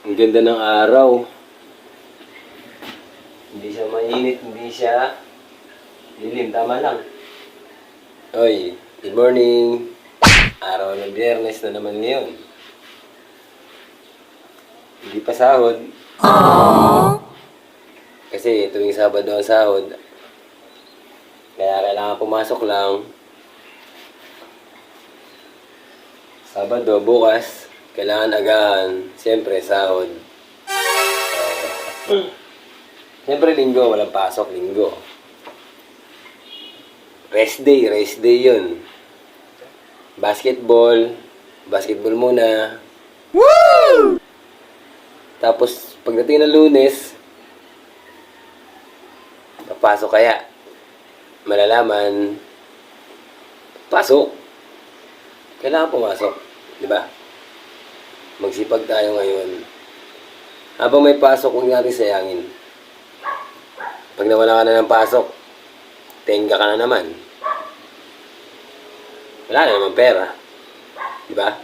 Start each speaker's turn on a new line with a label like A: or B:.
A: Ang ganda ng araw. Hindi siya mainit, hindi siya dilim. Tama lang. Oy, good morning. Araw ng Biyernes na naman ngayon. Hindi pa sahod. Kasi tuwing Sabado ang sahod. Kaya kailangan pumasok lang. Sabado, bukas, kailangan agahan. Siyempre, sahod. Siyempre, linggo, walang pasok, linggo. Rest day yun. Basketball muna. Woo! Tapos, pagdating ng Lunes, papasok kaya. Malalaman, pasok. Kailangan pumasok, di ba? Magsipag tayo ngayon. Habang may pasok, huwag natin sayangin. Pag nawala ka na ng pasok, tenga ka na naman. Wala na naman pera. Di ba?